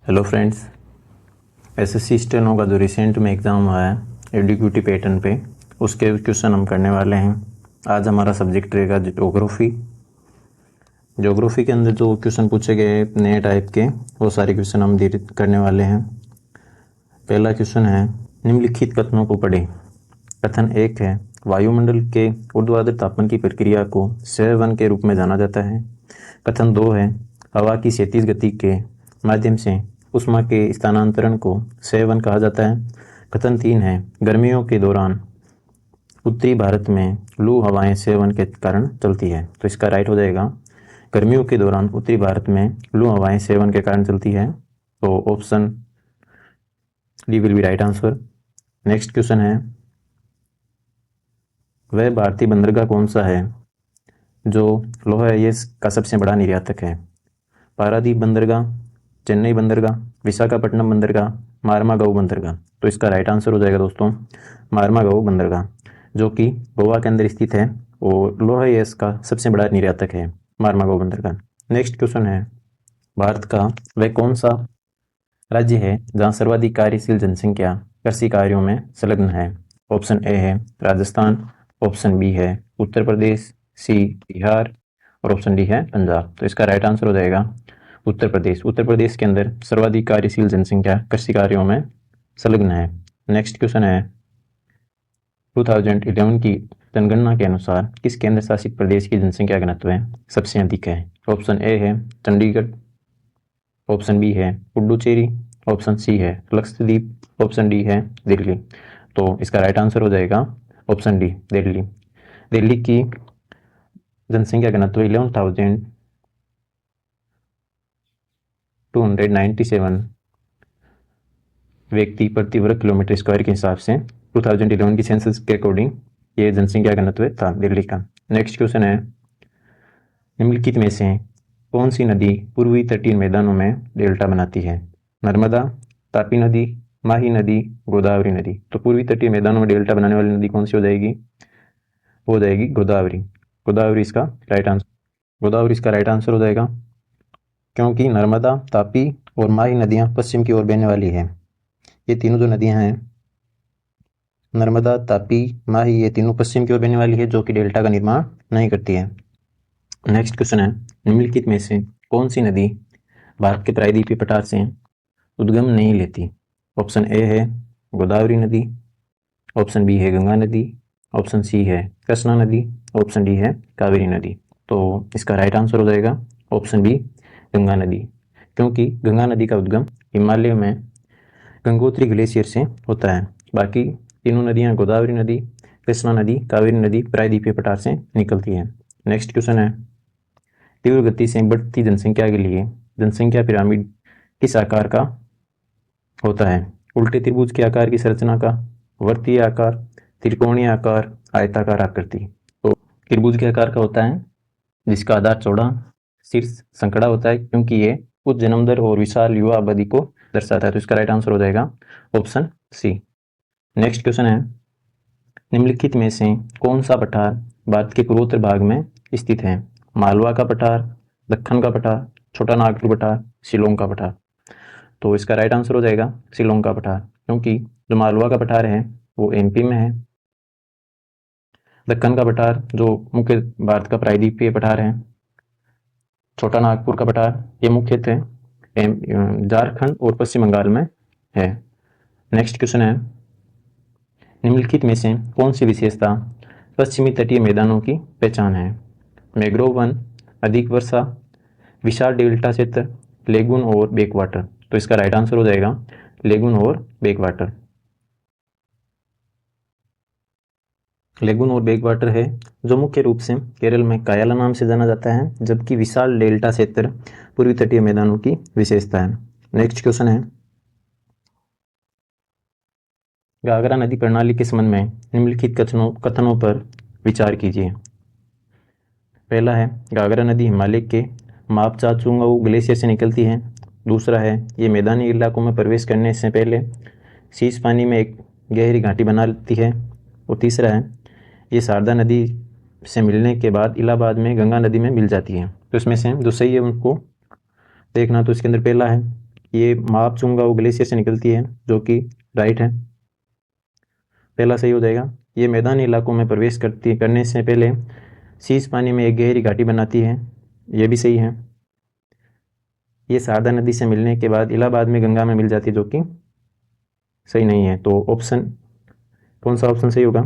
Hello friends, SSC steno का जो recent में एग्ज़ाम हुआ है एडीक्यूटी पैटर्न पे, उसके क्वेश्चन हम करने वाले हैं। आज हमारा सब्जेक्ट रहेगा ज्योग्राफी। ज्योग्राफी के अंदर जो क्वेश्चन पूछे गए नए टाइप के, वो सारे क्वेश्चन हम धीरे करने वाले हैं। पहला क्वेश्चन है, निम्नलिखित कथनों को पढ़ें। कथन 1 है, वायुमंडल के ऊर्ध्वाधर तापमान की प्रक्रिया को सहवन के रूप में जाना जाता है। कथन 2 है, हवा की क्षैतिज गति के माध्यम से उष्मा के स्थानांतरण को सहवन कहा जाता है। कथन 3 है, गर्मियों के दौरान उत्तरी भारत में लू हवाएं सहवन के कारण चलती है। तो इसका राइट हो जाएगा, गर्मियों के दौरान उत्तरी भारत में लू हवाएं सेवन के कारण चलती है। तो option D will be right answer. Next question है, वह भारतीय बंदरगाह कौन सा है जो लोहा अयस्क का सबसे बड़ा निर्यातक है? पारादीप बंदरगाह, चेन्नई बंदरगाह, विशाखापट्टनम बंदरगाह, मारमागांव बंदरगाह। तो इसका राइट आंसर हो जाएगा दोस्तों मारमागांव बंदरगाह, जो कि गोवा के अंदर स्थित है और लोहा अयस्क का सबसे बड़ा निर्यातक है मारमागांव बंदरगाह। नेक्स्ट क्वेश्चन है, भारत का वह कौन सा राज्य है जहाँ सर्वाधिक कार्यशील जनसंख्या कृषि कार्यों में संलग्न है? ऑप्शन ए है राजस्थान, ऑप्शन बी है उत्तर प्रदेश, सी बिहार और ऑप्शन डी है पंजाब। तो इसका राइट आंसर हो जाएगा उत्तर प्रदेश। उत्तर प्रदेश के अंदर सर्वाधिक कार्यशील जनसंख्या कृषि कार्यों में संलग्न है। नेक्स्ट क्वेश्चन है, 2011 की जनगणना के अनुसार किस केंद्र शासित प्रदेश की जनसंख्या घनत्व सबसे अधिक है? ऑप्शन ए है चंडीगढ़, ऑप्शन बी है पुडुचेरी, ऑप्शन सी है लक्षद्वीप, ऑप्शन डी है दिल्ली। तो इसका राइट आंसर हो जाएगा ऑप्शन डी दिल्ली। दिल्ली की जनसंख्या घनत्व 11,297 व्यक्ति प्रति वर्ग किलोमीटर स्क्वायर के हिसाब से 2011 की सेंसस के अकॉर्डिंग ये जनसंख्या घनत्व था दिल्ली का। नेक्स्ट क्वेश्चन है, निम्नलिखित में से कौन सी नदी पूर्वी तटीय मैदानों में डेल्टा बनाती है? नर्मदा, तापी नदी, माही नदी, गोदावरी नदी। तो पूर्वी तटीय मैदानों में डेल्टा बनाने वाली नदी कौन सी हो जाएगी? हो जाएगी गोदावरी। गोदावरी इसका राइट आंसर, गोदावरी इसका राइट आंसर हो जाएगा, क्योंकि नर्मदा, तापी और माही नदियां पश्चिम की ओर बहने वाली है। ये तीनों जो नदियां हैं, नर्मदा, तापी, माही, ये तीनों पश्चिम की ओर बहने वाली है, जो कि डेल्टा का निर्माण नहीं करती है। नेक्स्ट क्वेश्चन है, निम्नलिखित में से कौन सी नदी भारत के प्रायद्वीपीय पठार से उद्गम नहीं लेती? ऑप्शन ए है गोदावरी नदी, ऑप्शन बी है गंगा नदी, ऑप्शन सी है कृष्णा नदी, ऑप्शन डी है कावेरी नदी। तो इसका राइट आंसर हो जाएगा ऑप्शन बी गंगा नदी, क्योंकि गंगा नदी का उद्गम हिमालय में गंगोत्री ग्लेशियर से होता है। बाकी तीनों नदियां गोदावरी नदी, कृष्णा नदी, कावेरी नदी प्रायद्वीपीय पठार से निकलती है। नेक्स्ट क्वेश्चन है, तीव्र गति से बढ़ती जनसंख्या के लिए जनसंख्या पिरामिड किस आकार का होता है? उल्टे त्रिभुज के आकार की संरचना का, वर्तीय आकार, त्रिकोणीय आकार, आयताकार आकृति। तो त्रिभुज के आकार का होता है, जिसका आधार चौड़ा, शीर्ष संकड़ा होता है, क्योंकि ये उच्च जन्म दर और विशाल युवा आबादी को दर्शाता है। तो इसका राइट आंसर हो जाएगा ऑप्शन सी। नेक्स्ट क्वेश्चन है, निम्नलिखित में से कौन सा पठार भारत के पूर्वोत्तर भाग में स्थित है? मालवा का पठार, दक्कन का पठार, छोटा नागपुर पठार, शिलोंग का पठार। तो इसका राइट आंसर हो जाएगा शिलोंग का पठार, क्योंकि जो मालवा का पठार है वो एमपी में है। दक्कन का पठार जो मुख्य भारत का प्रायद्वीपीय पठार है, छोटा नागपुर का पठार, ये मुख्यतः झारखंड और पश्चिम बंगाल में है। नेक्स्ट क्वेश्चन है, निम्नलिखित में से कौन सी विशेषता पश्चिमी तटीय मैदानों की पहचान है? मैंग्रोव वन, अधिक वर्षा, विशाल डेल्टा क्षेत्र, लेगून और बैकवाटर। तो इसका राइट आंसर हो जाएगा लेगून और बैकवाटर। लेगून और बैकवाटर है जो मुख्य रूप से केरल में कायला नाम से जाना जाता है, जबकि विशाल डेल्टा क्षेत्र पूर्वी तटीय मैदानों की विशेषता है। नेक्स्ट क्वेश्चन है, घाघरा नदी प्रणाली के संबंध में निम्नलिखित कथनों पर विचार कीजिए। पहला है, घाघरा नदी हिमालय के मापचाचुंगऊ ग्लेशियर से निकलती है। दूसरा है, ये मैदानी इलाकों में प्रवेश करने से पहले शीर्ष पानी में एक गहरी घाटी बनाती है। और तीसरा है, ये शारदा नदी से मिलने के बाद इलाहाबाद में गंगा नदी में मिल जाती है। तो इसमें से जो सही है उनको देखना। तो इसके अंदर पहला है ये मापचुंगाओ ग्लेशियर से निकलती है, जो कि राइट है, पहला सही हो जाएगा। ये मैदानी इलाकों में प्रवेश करने से पहले शीश पानी में एक गहरी घाटी बनाती है, ये भी सही है। ये शारदा नदी से मिलने के बाद इलाहाबाद में गंगा में मिल जाती है, जो कि सही नहीं है। तो ऑप्शन कौन सा ऑप्शन सही होगा?